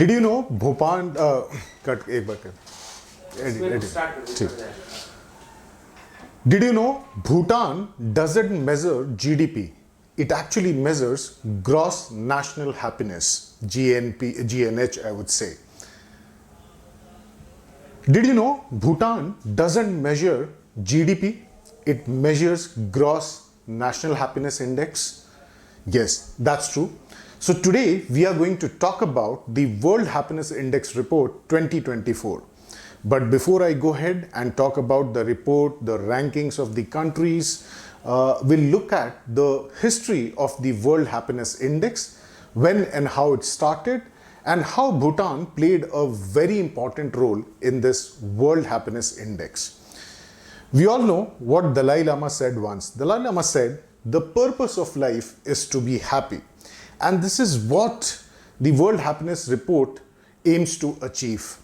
Did you know Bhopal cut एक बार कर ठीक. Did you know Bhutan doesn't measure GDP? It actually measures gross national happiness, GNH I would say. Did you know Bhutan doesn't measure GDP? It measures gross national happiness index. Yes, that's true. So today we are going to talk about the World Happiness Index report 2024. But before I go ahead and talk about the report, the rankings of the countries, we'll look at the history of the World Happiness Index, when and how it started, and how Bhutan played a very important role in this World Happiness Index. We all know what Dalai Lama said once. Dalai Lama said, the purpose of life is to be happy. And this is what the World Happiness Report aims to achieve.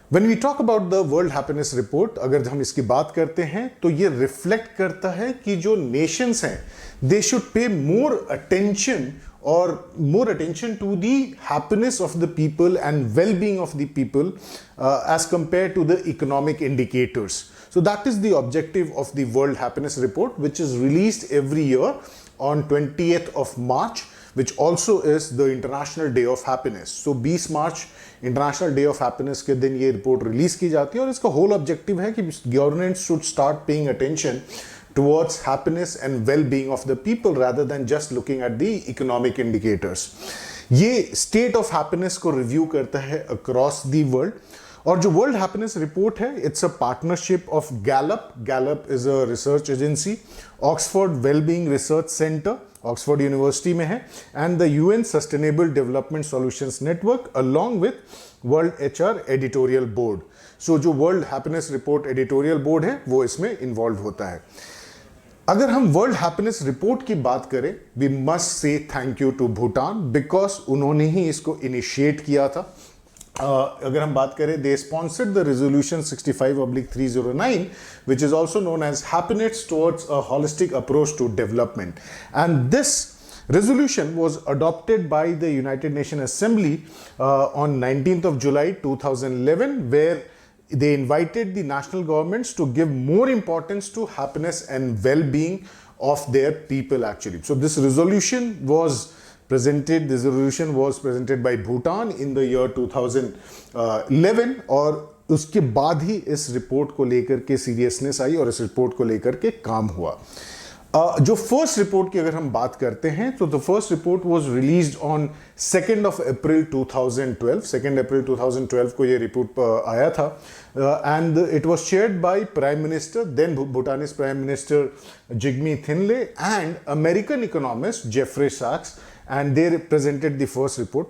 When we talk about the World Happiness Report, अगर हम इसकी बात करते हैं तो ये reflect करता है कि जो नेशंस हैं, they should pay more attention to the happiness of the people and well-being of the people as compared to the economic indicators. So that is the objective of the World Happiness Report, which is released every year on 20th of March, which also is the International Day of Happiness. So 20 March international Day of happiness के दिन ये report release की जाती है और इसका whole objective है कि government should start paying attention towards happiness and well-being of the people rather than just looking at the economic indicators. ये state of happiness को review करता है across the world. और जो वर्ल्ड हैप्पीनेस रिपोर्ट है, it's a partnership of Gallup is a research agency, Oxford wellbeing research centre Oxford university में है, and the UN sustainable development solutions network along with world HR editorial board. So जो world happiness report editorial board है वो इसमें involve होता है. अगर हम वर्ल्ड हैप्पीनेस रिपोर्ट की बात करें, we must say thank you to Bhutan, because उन्होंने ही इसको इनिशिएट किया था. अगर हम बात करें, they sponsored the resolution 65/309 which is also known as happiness towards a holistic approach to development, and this resolution was adopted by the United Nations Assembly on 19th of July 2011, where they invited the national governments to give more importance to happiness and well-being of their people actually. So this resolution was presented by Bhutan in the year 2011, और उसके बाद ही इस report को लेकर के seriousness आई और इस report को लेकर के काम हुआ. जो फर्स्ट रिपोर्ट की अगर हम बात करते हैं तो the first report was released on 2nd of April 2012. 2nd April 2012 को ये रिपोर्ट आया था, and it was shared by prime minister, then Bhutanese prime minister Jigme Thinley, and American economist Jeffrey सैक्स, and they presented the first report.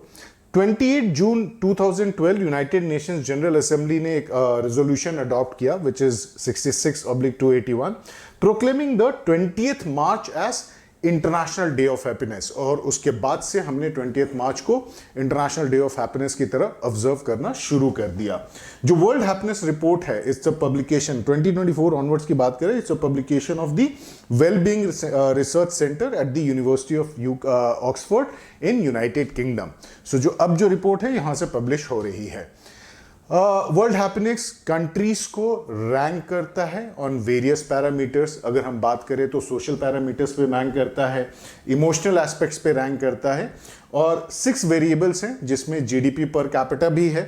28 June 2012 United Nations General Assembly ने एक resolution adopt किया, which is 66/281, proclaiming the 20th March as International Day of Happiness, और उसके बाद से हमने 20th मार्च को इंटरनेशनल डे ऑफ हैप्पीनेस की तरह ऑब्जर्व करना शुरू कर दिया. जो वर्ल्ड हैप्पीनेस रिपोर्ट है, इट्स अ पब्लिकेशन 2024 ऑनवर्ड्स की बात करें, it's a publication of the wellbeing research centre at the university of Oxford in United Kingdom. So जो अब जो रिपोर्ट है यहां से पब्लिश हो रही है. वर्ल्ड हैप्पीनेस कंट्रीज को रैंक करता है ऑन वेरियस पैरामीटर्स. अगर हम बात करें तो सोशल पैरामीटर्स पे रैंक करता है, इमोशनल एस्पेक्ट्स पे रैंक करता है, और 6 वेरिएबल्स हैं जिसमें जीडीपी पर कैपिटा भी है,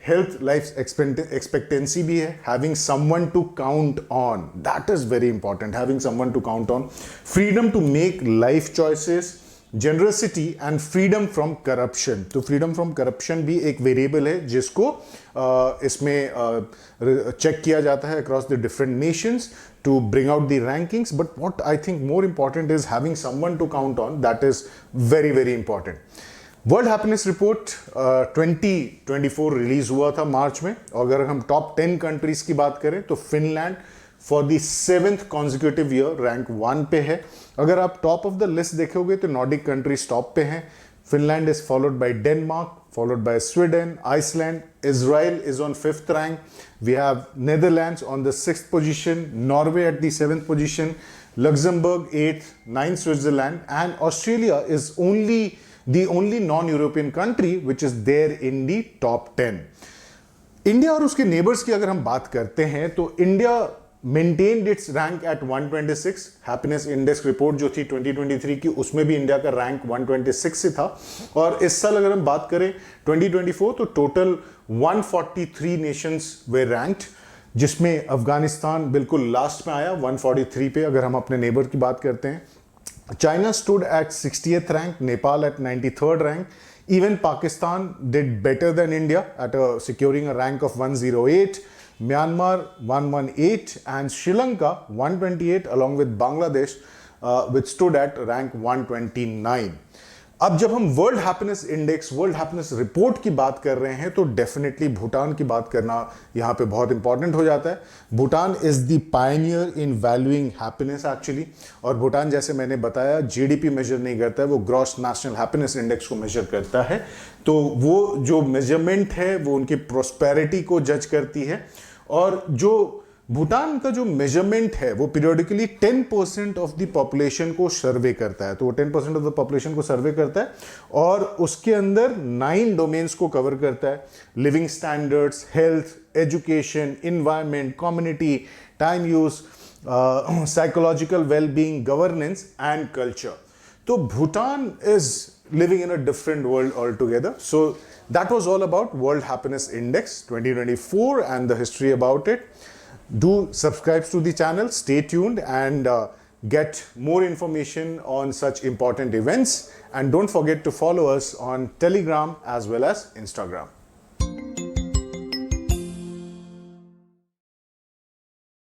हेल्थ लाइफ एक्सपेक्टेंसी भी है, having someone to count on, that is very important, having someone to count on, freedom to make life choices, generosity and freedom from corruption. तो freedom from corruption भी एक variable है जिसको इसमें check किया जाता है across the different nations to bring out the rankings. But what I think more important is having someone to count on, that is very very important. World happiness report 2024 release हुआ था मार्च में, और अगर हम top 10 countries की बात करें तो Finland for the 7th consecutive year rank 1 पे है. अगर आप टॉप ऑफ द लिस्ट देखोगे तो नॉर्डिक कंट्रीज टॉप पे हैं. Finland is followed by Denmark, followed by Sweden, Iceland. Israel is on 5th rank. We have Netherlands on the 6th position, Norway at the 7th position, Luxembourg 8th, 9th Switzerland, and Australia is only the only non-European country which is there in the top 10. India और उसके neighbours की अगर हम बात करते हैं तो India maintained its rank at 126. Happiness index report जो थी 2023 की, उसमें भी इंडिया का रैंक 126 से था. और इस साल अगर हम बात करें 2024 तो टोटल 143 नेशंस वे रैंक्ड, जिसमें अफगानिस्तान बिल्कुल लास्ट में आया 143 पे अगर हम अपने नेबर की बात करते हैं. China stood at 60th rank, Nepal at 93rd rank. Even Pakistan did better than India at securing a rank of 108, Myanmar 118 and Sri Lanka 128 along with Bangladesh which stood at rank 129. अब जब हम world happiness index, world happiness report की बात कर रहे हैं तो definitely Bhutan की बात करना यहाँ पे बहुत इंपॉर्टेंट हो जाता है. Bhutan is the Pioneer in valuing happiness actually. और भूटान जैसे मैंने बताया जीडीपी मेजर नहीं करता है, वो ग्रॉस नेशनल हैप्पीनेस इंडेक्स को मेजर करता है. तो वो जो मेजरमेंट है वो उनकी प्रोस्पेरिटी को जज करती है. और जो भूटान का जो मेजरमेंट है वो पीरियोडिकली 10% ऑफ द पॉपुलेशन को सर्वे करता है. तो वो 10% ऑफ द पॉपुलेशन को सर्वे करता है और उसके अंदर 9 डोमेन्स को कवर करता है. Living standards, health, education, environment, community, time use, psychological wellbeing, governance and culture. तो Bhutan is living in a different world altogether. So that was all about World Happiness Index 2024 and the history about it. Do subscribe to the channel, stay tuned and get more information on such important events, and don't forget to follow us on Telegram as well as Instagram.